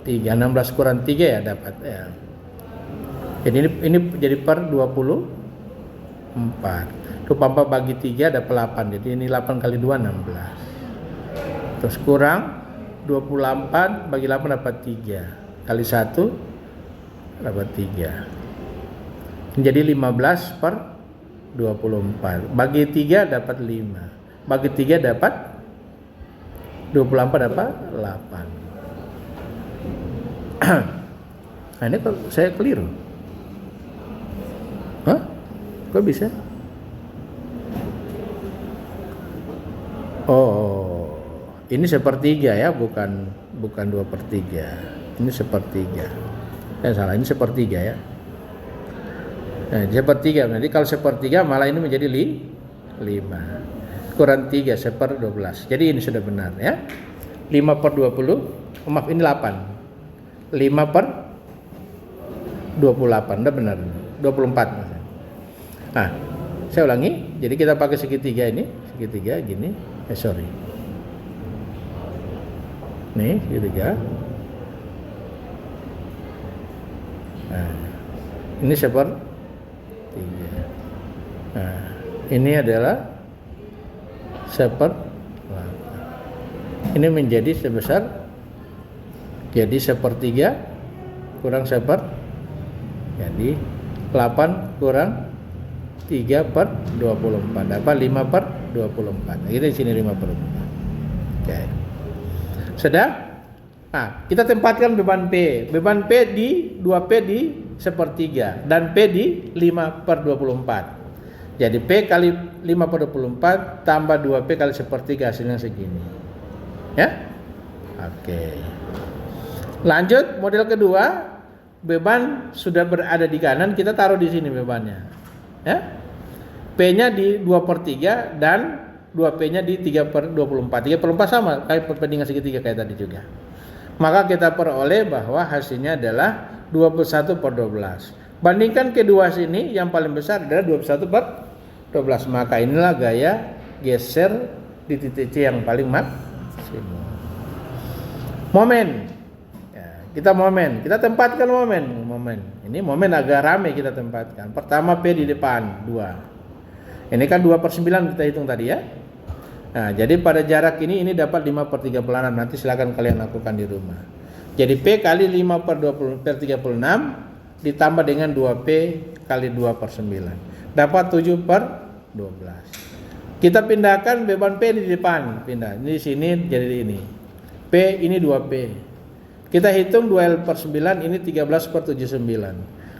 3, 16 kurang 3 ya dapat ya. Jadi ini jadi per 24. 20 ampa bagi 3 dapat 8. Jadi ini 8 kali 2 16. Terus kurang 24 bagi 8 dapat 3. Kali 1 dapat 3. Menjadi 15 per 24. Bagi 3 dapat 5. Bagi 3 dapat 24 dapat 8. Nah, ini kok saya keliru. Hah? Kok bisa? Oh, ini sepertiga ya, bukan 2/3. Ini sepertiga. Salah, ini sepertiga ya. Nah, sepertiga. Nanti kalau sepertiga malah ini menjadi 5. Kurang 3 1/12. Jadi ini sudah benar ya. 5/20. Maaf, ini 8. 5/28. Udah benar. 24. Nah, saya ulangi. Jadi kita pakai segitiga ini. Segitiga gini. Sorry. Nih, segitiga. Nah, ini sepertiga. Nah, ini adalah ini menjadi sebesar, jadi sepertiga kurang jadi 8 kurang 3/24, dapat 5/24. Nah, itu di sini 5/4. Oke. Sudah? Nah, kita tempatkan beban P. Beban P di 2P di sepertiga dan P di 5/24. Jadi P kali 5/24 tambah 2P kali sepertiga, hasilnya segini. Ya? Oke. Lanjut, model kedua, beban sudah berada di kanan, kita taruh di sini bebannya. Ya? P-nya di 2/3 dan 2P-nya di 3/24. 3/4 sama kayak perbandingan segitiga kayak tadi juga. Maka kita peroleh bahwa hasilnya adalah 21/12. Bandingkan kedua sini, yang paling besar adalah 21/12. Maka inilah gaya geser di titik C yang paling maksimum. Momen. Ya, kita tempatkan momen. Ini momen agak rame kita tempatkan. Pertama P di depan 2. Ini kan 2/9 kita hitung tadi ya. Nah, jadi pada jarak ini dapat 5/36. Nanti silakan kalian lakukan di rumah. Jadi P kali 5/36 ditambah dengan 2P kali 2/9. Dapat 7/12. Kita pindahkan beban P di depan. Pindah. Ini di sini jadi ini. P ini 2P. Kita hitung 2L/9 ini 13/79.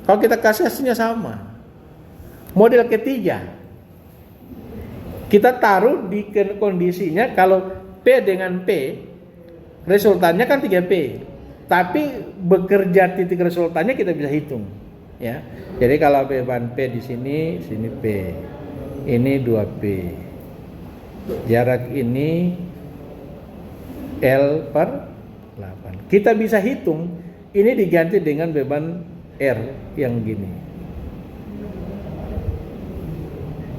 Kalau kita kasih hasilnya sama. Model ketiga. Kita taruh di kondisinya kalau P dengan P resultannya kan 3P. Tapi bekerja titik resultannya kita bisa hitung, ya. Jadi kalau beban P di sini P. Ini 2P. Jarak ini L/8. Kita bisa hitung ini diganti dengan beban R yang gini.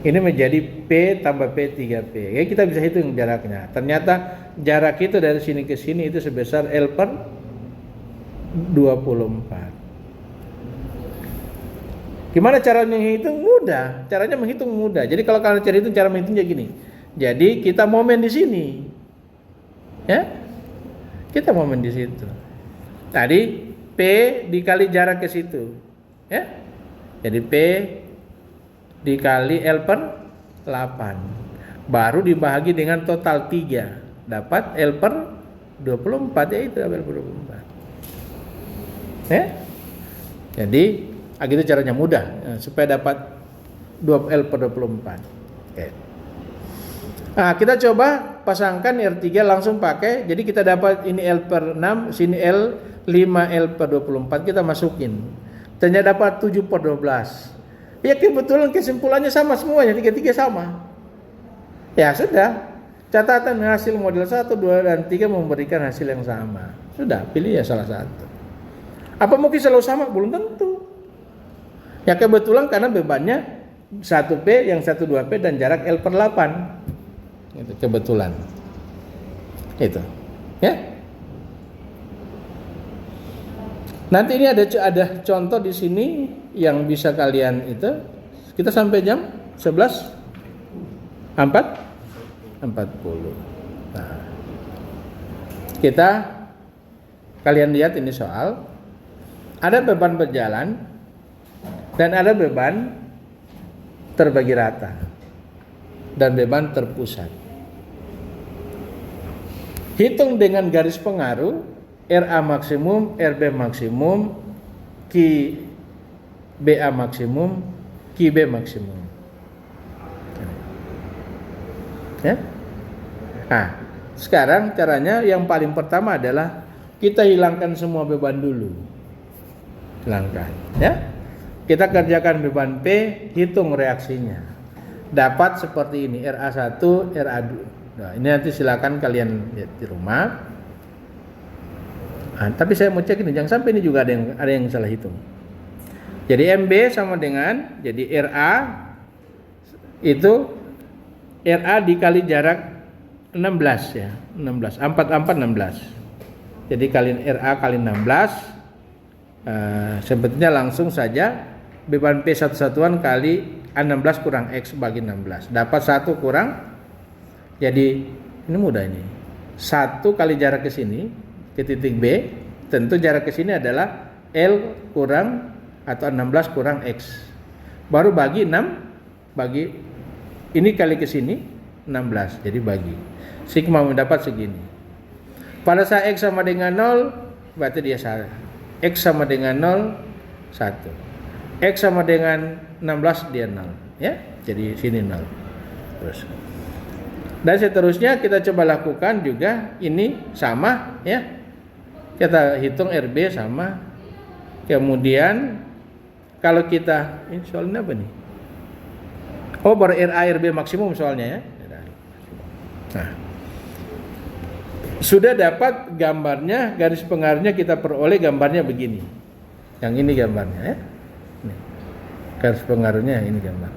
Ini menjadi P tambah P 3P. Ya, kita bisa hitung jaraknya. Ternyata jarak itu dari sini ke sini itu sebesar L/24. Gimana caranya menghitung? Mudah. Caranya menghitung mudah. Jadi kalau kalian cari itu cara menghitungnya gini. Jadi kita momen di sini. Ya. Kita momen di situ. Tadi P dikali jarak ke situ. Ya. Jadi P dikali L/8. Baru dibagi dengan total 3. Dapat L/24, ya itu L/24. Ya. Jadi gitu caranya mudah supaya dapat 2L/24. Oke. Nah, kita coba pasangkan R3 langsung pakai. Jadi kita dapat ini L/6, sini L, 5L/24 kita masukin. Ternyata dapat 7/12. Ya kebetulan kesimpulannya sama semuanya, 3 sama. Ya sudah. Catatan hasil model 1, 2, dan 3 memberikan hasil yang sama. Sudah, pilih ya salah satu. Apa mungkin selalu sama? Belum tentu. Ya kebetulan karena bebannya 1P, yang 1 2P dan jarak L/8. Itu kebetulan. Itu. Ya. Nanti ini ada contoh di sini yang bisa kalian itu. Kita sampai jam 11.40. Nah. Kalian lihat ini soal. Ada beban berjalan dan ada beban terbagi rata dan beban terpusat. Hitung dengan garis pengaruh RA maksimum, RB maksimum, QBA maksimum, QB maksimum. Ya? Nah, sekarang caranya yang paling pertama adalah kita hilangkan semua beban dulu. Hilangkan, ya. Kita kerjakan beban P, hitung reaksinya. Dapat seperti ini, RA1, RA2. Nah, ini nanti silakan kalian lihat di rumah. Nah, tapi saya mau cek ini, jangan sampai ini juga ada yang salah hitung. Jadi MB sama dengan, jadi RA itu RA dikali jarak 16 ya, 16, 4 16. Jadi kali RA kali 16. Sebetulnya langsung saja beban P satu satuan kali A16 kurang X bagi 16. Dapat 1 kurang, jadi ini mudah ini. 1 kali jarak ke sini, ke titik B, tentu jarak ke sini adalah L kurang atau 16 kurang X. Baru bagi 6, bagi ini kali ke sini 16, jadi bagi. Sigma mendapat segini. Pada saat X sama dengan 0, berarti dia salah. X sama dengan 0, 1. X sama dengan 16, dia 0. Ya, jadi sini 0. Terus. Dan seterusnya kita coba lakukan juga. Ini sama, ya. Kita hitung RB sama. Kemudian kalau kita, ini soalnya apa nih? Oh, baru RA RB maksimum soalnya ya. Nah, sudah dapat gambarnya, garis pengaruhnya kita peroleh gambarnya begini. Yang ini gambarnya ya. Ini. Garis pengaruhnya ini gambar.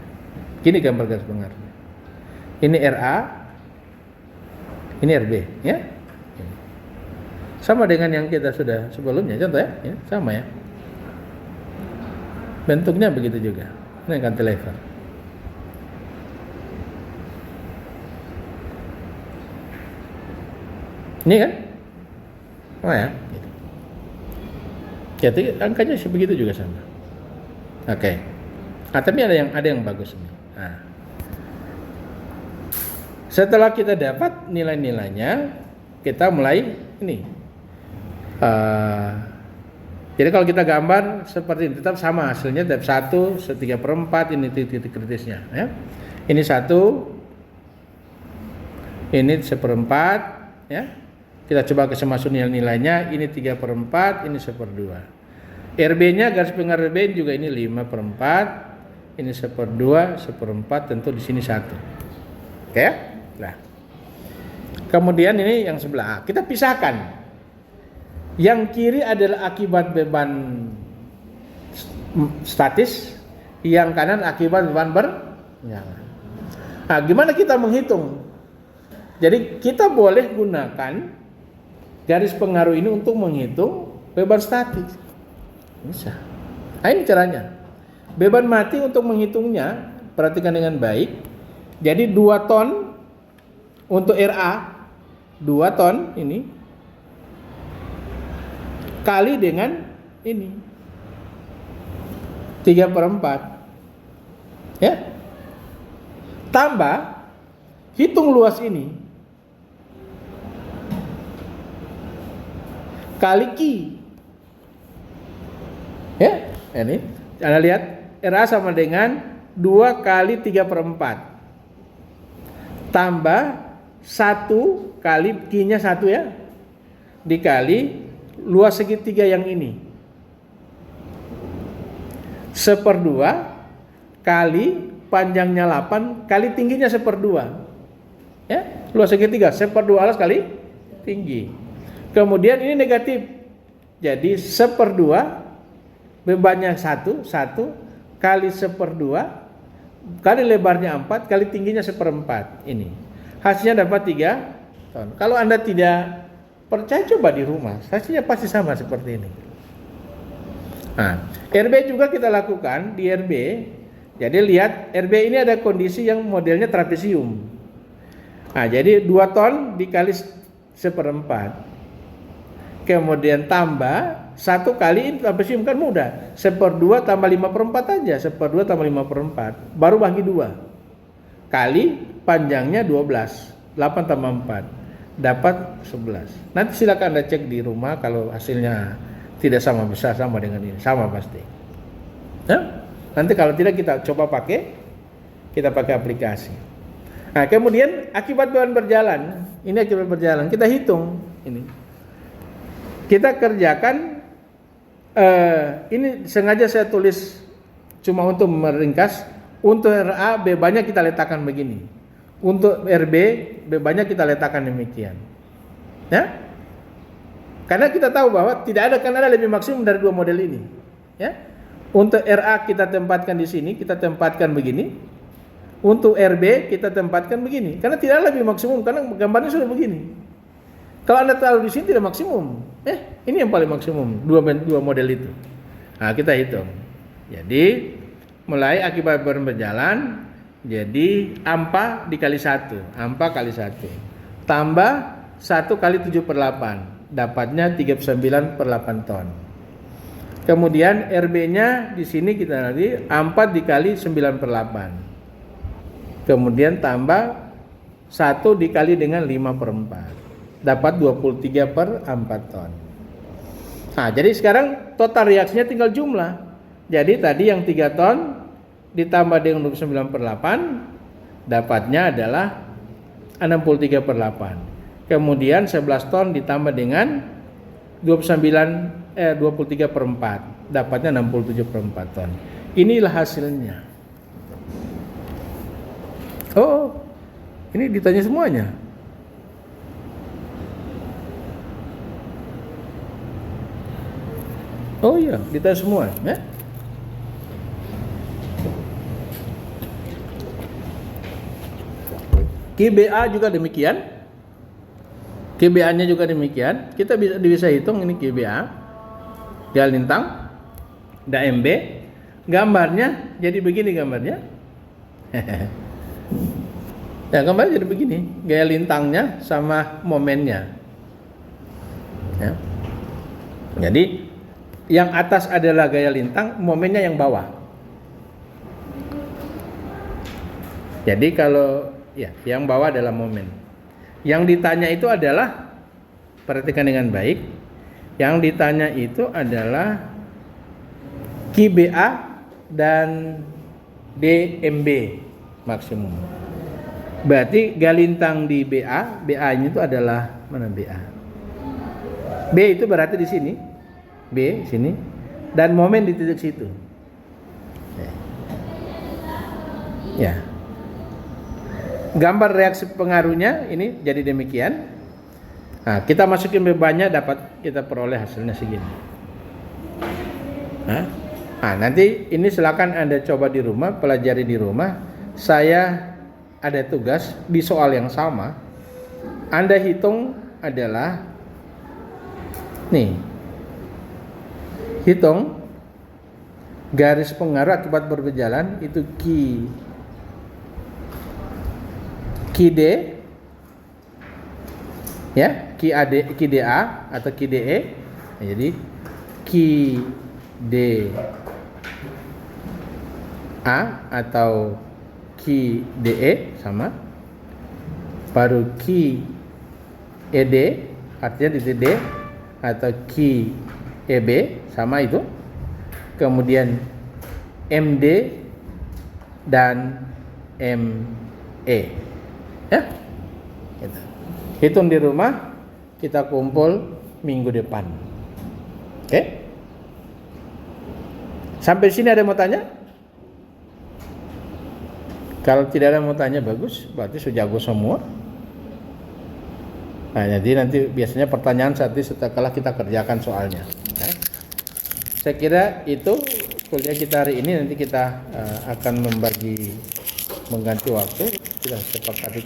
Gini gambar garis pengaruhnya. Ini RA, ini RB ya. Sama dengan yang kita sudah sebelumnya, contoh ya, sama ya. Bentuknya begitu juga. Ini cantilever. Ini kan? Oh ya. Jadi angkanya sebegitu juga sama. Oke. Tapi ada yang bagus ini. Nah. Setelah kita dapat nilai-nilainya, kita mulai ini. Jadi kalau kita gambar seperti ini, tetap sama hasilnya. Tetap 1, 1/3 ini titik kritisnya. Ya. Ini 1, ini 1/4, ya. Kita coba kesemasuk nilainya, ini 3/4, ini 1/2. RB-nya garis pengaruh RB juga ini 5/4, ini 1/2, 1/4, tentu di sini 1. Oke ya? Nah. Kemudian ini yang sebelah A. Kita pisahkan. Yang kiri adalah akibat beban statis, yang kanan akibat beban bernyawa. Nah, gimana kita menghitung? Jadi kita boleh gunakan garis pengaruh ini untuk menghitung beban statis. Bisa. Nah, ini caranya. Beban mati untuk menghitungnya, perhatikan dengan baik. Jadi 2 ton untuk RA, 2 ton ini kali dengan ini 3/4. Ya. Tambah hitung luas ini kali Q. Ya, ini. Anda lihat RA sama dengan 2 kali 3/4. Tambah 1 kali Q-nya 1 ya. Dikali luas segitiga yang ini. 1/2 kali panjangnya 8 kali tingginya 1/2. Ya, luas segitiga 1/2 alas kali tinggi. Kemudian ini negatif. Jadi 1/2 bebannya 1 kali 1/2 kali lebarnya 4 kali tingginya 1/4 ini. Hasilnya dapat 3 ton. Kalau Anda tidak percaya, coba di rumah. Hasilnya pasti sama seperti ini. Nah, RB juga kita lakukan di RB. Jadi lihat RB ini ada kondisi yang modelnya trapesium. Nah, jadi 2 ton dikali 1/4. Kemudian tambah 1 kali ini trapesium kan mudah. 1/2 tambah 5/4 aja. 1/2 tambah 5/4. Baru bagi 2. Kali panjangnya 12. 8 tambah 4. Dapat 11. Nanti silakan Anda cek di rumah kalau hasilnya tidak sama besar sama dengan ini. Sama pasti. Nah, nanti kalau tidak kita coba kita pakai aplikasi. Nah, kemudian akibat beban berjalan. Ini akibat berjalan. Kita hitung ini. Kita kerjakan, ini sengaja saya tulis cuma untuk meringkas. Untuk RA bebannya kita letakkan begini. Untuk RB bebannya kita letakkan demikian. Ya? Karena kita tahu bahwa tidak ada lebih maksimum dari 2 model ini. Ya? Untuk RA kita tempatkan di sini, kita tempatkan begini. Untuk RB kita tempatkan begini. Karena tidak ada lebih maksimum karena gambarnya sudah begini. Kalau Anda taruh di sini tidak maksimum. Ini yang paling maksimum, dua model itu. Nah, kita hitung. Jadi mulai akibat berjalan, jadi AMPA dikali 1, AMPA kali 1. Tambah 1 kali 7/8, dapatnya 39/8 ton. Kemudian RB-nya di sini kita nanti AMPA dikali 9/8. Kemudian tambah 1 dikali dengan 5/4, dapat 23/4 ton. Nah, jadi sekarang total reaksinya tinggal jumlah. Jadi tadi yang 3 ton ditambah dengan 29/8, dapatnya adalah 63/8. Kemudian 11 ton ditambah dengan 23/4, dapatnya 67/4 ton. Inilah hasilnya. Oh, ini ditanya semuanya. Oh iya, ditanya semua, ya. KBA juga demikian. KBA-nya juga demikian. Kita bisa hitung ini KBA. Gaya lintang, DMB. Gambarnya jadi begini gambarnya. Ya, gambarnya jadi begini. Gaya lintangnya sama momennya. Ya. Jadi yang atas adalah gaya lintang, momennya yang bawah. Jadi kalau ya, yang bawah adalah momen. Yang ditanya itu adalah, perhatikan dengan baik, yang ditanya itu adalah KBA dan DMB maksimum. Berarti galintang di BA, BA-nya itu adalah mana BA? B itu berarti di sini, B sini, dan momen di titik situ. Ya. Gambar reaksi pengaruhnya ini jadi demikian. Nah, kita masukin bebannya, dapat kita peroleh hasilnya segini. Nah, nanti ini silakan Anda coba di rumah, pelajari di rumah. Saya ada tugas di soal yang sama. Anda hitung adalah nih. Hitung garis pengaruh akibat berjalan itu QD ya, QDA atau QDE. Nah, jadi QDA atau QDE sama, baru QED artinya di D atau QEB sama itu, kemudian MD dan ME ya, gitu. Hitung di rumah, kita kumpul minggu depan. Oke? Sampai sini ada yang mau tanya? Kalau tidak ada yang mau tanya, bagus, berarti sudah jago semua. Nah, jadi nanti biasanya pertanyaan setelah kita kerjakan soalnya. Saya kira itu kuliah kita hari ini. Nanti kita akan mengganti waktu. Kita sepakati